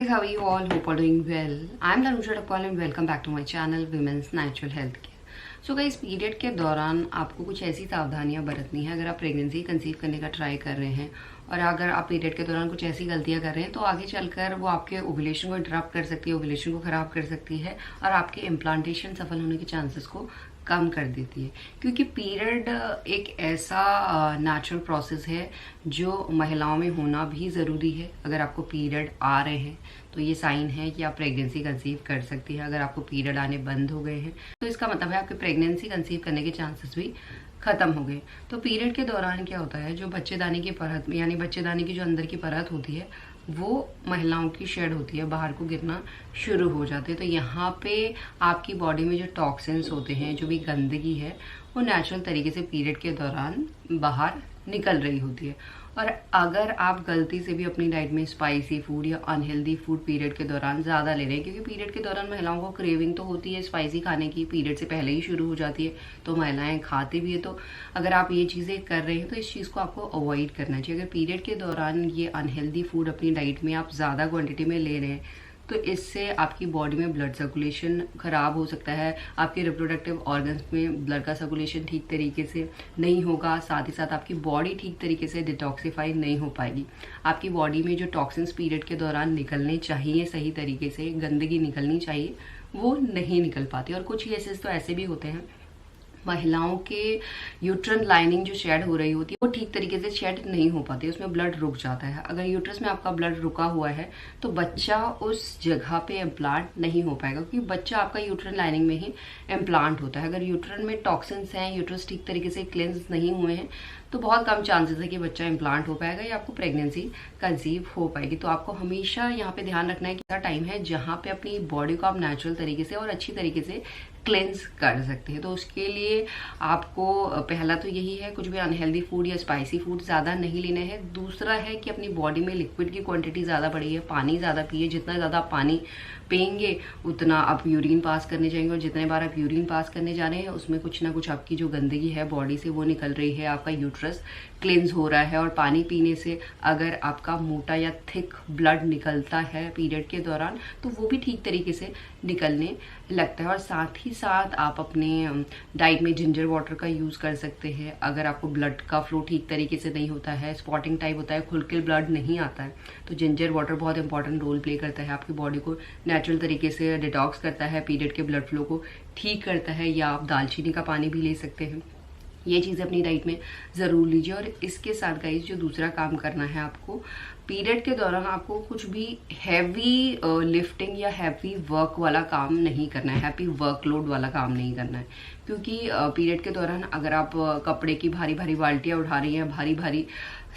How are you all? Hope all doing well. I'm Tanusha Takpal and welcome back to my channel Women's Natural Health Care. So guys, period के दौरान आपको कुछ ऐसी सावधानियां बरतनी है अगर आप प्रेगनेंसी कंसीव करने का ट्राई कर रहे हैं और अगर आप पीरियड के दौरान कुछ ऐसी गलतियां कर रहे हैं तो आगे चलकर वो आपके ओव्यूलेशन को इंटरप्ट कर सकती है, ओव्यूलेशन को खराब कर सकती है और आपके इम्प्लांटेशन सफल होने के चांसेस को कम कर देती है। क्योंकि पीरियड एक ऐसा नेचुरल प्रोसेस है जो महिलाओं में होना भी ज़रूरी है। अगर आपको पीरियड आ रहे हैं तो ये साइन है कि आप प्रेगनेंसी कंसीव कर सकती हैं। अगर आपको पीरियड आने बंद हो गए हैं तो इसका मतलब है आपके प्रेगनेंसी कंसीव करने के चांसेस भी खत्म हो गए। तो पीरियड के दौरान क्या होता है, जो बच्चेदानी की परत यानी बच्चेदानी की जो अंदर की परत होती है वो महिलाओं की शेड होती है, बाहर को गिरना शुरू हो जाते हैं। तो यहाँ पे आपकी बॉडी में जो टॉक्सिन्स होते हैं, जो भी गंदगी है, वो नेचुरल तरीके से पीरियड के दौरान बाहर निकल रही होती है। और अगर आप गलती से भी अपनी डाइट में स्पाइसी फूड या अनहेल्दी फूड पीरियड के दौरान ज़्यादा ले रहे हैं, क्योंकि पीरियड के दौरान महिलाओं को क्रेविंग तो होती है स्पाइसी खाने की, पीरियड से पहले ही शुरू हो जाती है तो महिलाएं खाती भी है। तो अगर आप ये चीज़ें कर रहे हैं तो इस चीज़ को आपको अवॉइड करना चाहिए। अगर पीरियड के दौरान ये अनहेल्दी फूड अपनी डाइट में आप ज़्यादा क्वान्टिटी में ले रहे हैं तो इससे आपकी बॉडी में ब्लड सर्कुलेशन खराब हो सकता है, आपके रिप्रोडक्टिव ऑर्गन्स में ब्लड का सर्कुलेशन ठीक तरीके से नहीं होगा, साथ ही साथ आपकी बॉडी ठीक तरीके से डिटॉक्सिफाई नहीं हो पाएगी। आपकी बॉडी में जो टॉक्सिन्स पीरियड के दौरान निकलने चाहिए, सही तरीके से गंदगी निकलनी चाहिए, वो नहीं निकल पाती। और कुछ केसेस तो ऐसे भी होते हैं महिलाओं के यूट्रन लाइनिंग जो शेड हो रही होती है वो ठीक तरीके से शेड नहीं हो पाती, उसमें ब्लड रुक जाता है। अगर यूट्रस में आपका ब्लड रुका हुआ है तो बच्चा उस जगह पे इम्प्लांट नहीं हो पाएगा, क्योंकि बच्चा आपका यूट्रन लाइनिंग में ही इम्प्लांट होता है। अगर यूट्रन में टॉक्सिन्स हैं, यूट्रस ठीक तरीके से क्लेंस नहीं हुए हैं तो बहुत कम चांसेस है कि बच्चा इम्प्लांट हो पाएगा या आपको प्रेगनेंसी कंसीव हो पाएगी। तो आपको हमेशा यहाँ पे ध्यान रखना है कि ऐसा टाइम है जहाँ पे अपनी बॉडी को आप नेचुरल तरीके से और अच्छी तरीके से क्लेंस कर सकते हैं। तो उसके लिए आपको पहला तो यही है, कुछ भी अनहेल्दी फूड या स्पाइसी फूड ज़्यादा नहीं लेना है। दूसरा है कि अपनी बॉडी में लिक्विड की क्वांटिटी ज़्यादा बढ़ी है, पानी ज़्यादा पिए। जितना ज़्यादा पानी पिएंगे उतना आप यूरिन पास करने जाएंगे, और जितने बार आप यूरिन पास करने जा रहे हैं उसमें कुछ ना कुछ आपकी जो गंदगी है बॉडी से वो निकल रही है, आपका यूट्रस क्लेंस हो रहा है। और पानी पीने से अगर आपका मोटा या थिक ब्लड निकलता है पीरियड के दौरान तो वो भी ठीक तरीके से निकलने लगता है। और साथ ही साथ आप अपने डाइट में जिंजर वाटर का यूज़ कर सकते हैं। अगर आपको ब्लड का फ्लो ठीक तरीके से नहीं होता है, स्पॉटिंग टाइप होता है, खुल के ब्लड नहीं आता है, तो जिंजर वाटर बहुत इंपॉर्टेंट रोल प्ले करता है। आपकी बॉडी को नेचुरल तरीके से डिटॉक्स करता है, पीरियड के ब्लड फ्लो को ठीक करता है। या आप दालचीनी का पानी भी ले सकते हैं। ये चीज़ अपनी डाइट में ज़रूर लीजिए। और इसके साथ गाइस जो दूसरा काम करना है आपको, पीरियड के दौरान आपको कुछ भी हैवी लिफ्टिंग या हैवी वर्क वाला काम नहीं करना है, हैवी वर्कलोड वाला काम नहीं करना है। क्योंकि पीरियड के दौरान अगर आप कपड़े की भारी भारी बाल्टियाँ उठा रही हैं, भारी भारी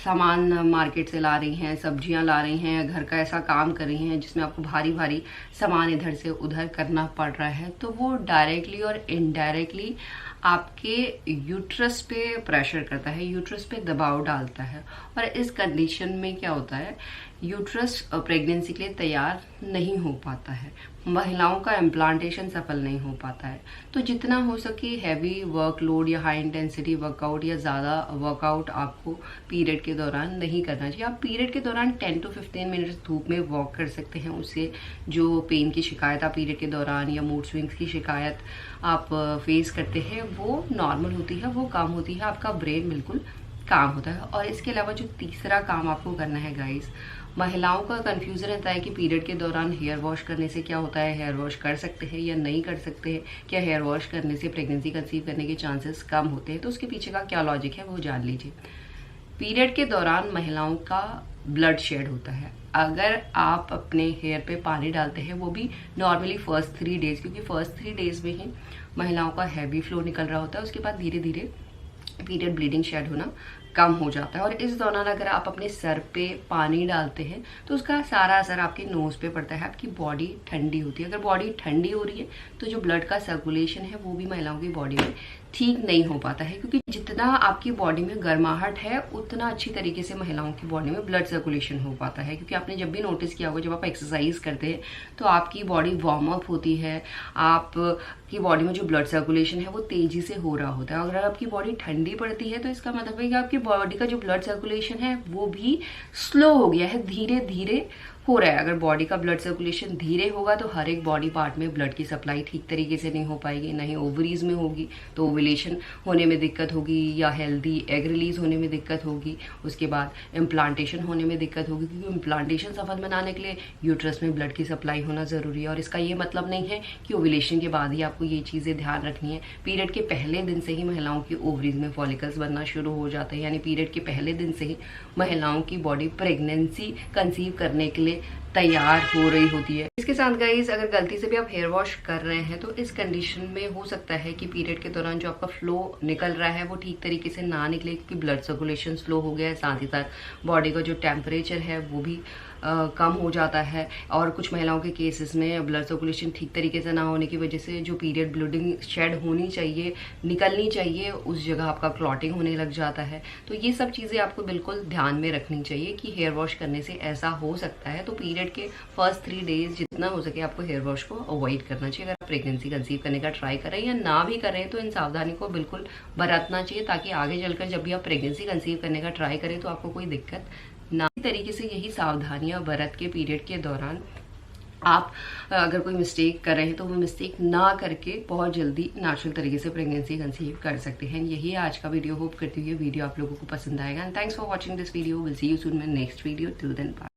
सामान मार्केट से ला रही हैं, सब्जियां ला रही हैं, घर का ऐसा काम कर रही हैं जिसमें आपको भारी भारी सामान इधर से उधर करना पड़ रहा है, तो वो डायरेक्टली और इनडायरेक्टली आपके यूट्रस पे प्रेशर करता है, यूट्रस पे दबाव डालता है। और इस कंडीशन में क्या होता है, यूट्रस प्रेगनेंसी के लिए तैयार नहीं हो पाता है, महिलाओं का इम्प्लांटेशन सफल नहीं हो पाता है। तो जितना हो सके हैवी वर्कलोड या हाई इंटेंसिटी वर्कआउट या ज़्यादा वर्कआउट आपको पीरियड के दौरान नहीं करना चाहिए। आप पीरियड के दौरान 10 to 15 मिनट्स धूप में वॉक कर सकते हैं। उससे जो पेन की शिकायत आप पीरियड के दौरान या मूड स्विंग्स की शिकायत आप फेस करते हैं वो नॉर्मल होती है, वो कम होती है, आपका ब्रेन बिल्कुल काम होता है। और इसके अलावा जो तीसरा काम आपको करना है गाइस, महिलाओं का कंफ्यूजन रहता है कि पीरियड के दौरान हेयर वॉश करने से क्या होता है, हेयर वॉश कर सकते हैं या नहीं कर सकते हैं, क्या हेयर वॉश करने से प्रेगनेंसी कंसीव करने के चांसेस कम होते हैं। तो उसके पीछे का क्या लॉजिक है वो जान लीजिए। पीरियड के दौरान महिलाओं का ब्लड शेड होता है। अगर आप अपने हेयर पे पानी डालते हैं, वो भी नॉर्मली फर्स्ट 3 डेज, क्योंकि फर्स्ट 3 डेज में ही महिलाओं का हैवी फ्लो निकल रहा होता है, उसके बाद धीरे धीरे पीरियड ब्लीडिंग शेड होना कम हो जाता है। और इस दौरान अगर आप अपने सर पे पानी डालते हैं तो उसका सारा असर आपके नोज पे पड़ता है, आपकी बॉडी ठंडी होती है। अगर बॉडी ठंडी हो रही है तो जो ब्लड का सर्कुलेशन है वो भी महिलाओं की बॉडी में ठीक नहीं हो पाता है, क्योंकि जितना आपकी बॉडी में गर्माहट है उतना अच्छी तरीके से महिलाओं की बॉडी में ब्लड सर्कुलेशन हो पाता है। क्योंकि आपने जब भी नोटिस किया होगा, जब आप एक्सरसाइज करते हैं तो आपकी बॉडी वार्म अप होती है, आपकी बॉडी में जो ब्लड सर्कुलेशन है वो तेजी से हो रहा होता है। अगर आपकी बॉडी ठंडी पड़ती है तो इसका मतलब है कि आपकी बॉडी का जो ब्लड सर्कुलेशन है वो भी स्लो हो गया है, धीरे धीरे हो रहा है। अगर बॉडी का ब्लड सर्कुलेशन धीरे होगा तो हर एक बॉडी पार्ट में ब्लड की सप्लाई ठीक तरीके से नहीं हो पाएगी, ना ही ओवरीज में होगी, तो ओवुलेशन होने में दिक्कत होगी या हेल्दी एग रिलीज होने में दिक्कत होगी। उसके बाद इम्प्लांटेशन होने में दिक्कत होगी, क्योंकि इम्प्लांटेशन सफल बनाने के लिए यूट्रस में ब्लड की सप्लाई होना ज़रूरी है। और इसका ये मतलब नहीं है कि ओवुलेशन के बाद ही आपको ये चीज़ें ध्यान रखनी है। पीरियड के पहले दिन से ही महिलाओं की ओवरीज में फॉलिकल्स बनना शुरू हो जाते हैं, यानी पीरियड के पहले दिन से ही महिलाओं की बॉडी प्रेगनेंसी कंसीव करने के लिए तैयार हो रही होती है। इसके साथ गाइस, अगर गलती से भी आप हेयर वॉश कर रहे हैं तो इस कंडीशन में हो सकता है कि पीरियड के दौरान जो आपका फ्लो निकल रहा है वो ठीक तरीके से ना निकले, क्योंकि ब्लड सर्कुलेशन स्लो हो गया है। साथ ही साथ बॉडी का जो टेम्परेचर है वो भी कम हो जाता है। और कुछ महिलाओं के केसेस में ब्लड सर्कुलेशन ठीक तरीके से ना होने की वजह से जो पीरियड ब्लीडिंग शेड होनी चाहिए, निकलनी चाहिए, उस जगह आपका क्लॉटिंग होने लग जाता है। तो ये सब चीज़ें आपको बिल्कुल ध्यान में रखनी चाहिए कि हेयर वॉश करने से ऐसा हो सकता है। तो पीरियड के फर्स्ट 3 डेज जितना हो सके आपको हेयर वॉश को अवॉइड करना चाहिए। अगर आप प्रेगनेंसी कंसीव करने का ट्राई कर रहे हैं या ना भी कर रहे हैं तो इन सावधानी को बिल्कुल बरतना चाहिए, ताकि आगे चलकर जब भी आप प्रेगनेंसी कंसीव करने का ट्राई करें तो आपको कोई दिक्कत ना। इसी तरीके से यही सावधानियां बरत के पीरियड के दौरान आप अगर कोई मिस्टेक कर रहे हैं तो वो मिस्टेक ना करके बहुत जल्दी नेचुरल तरीके से प्रेगनेंसी कंसीव कर सकते हैं। यही आज का वीडियो। होप करती हूँ वीडियो आप लोगों को पसंद आएगा। And thanks for watching this video. Will see you soon my next video. Till then bye.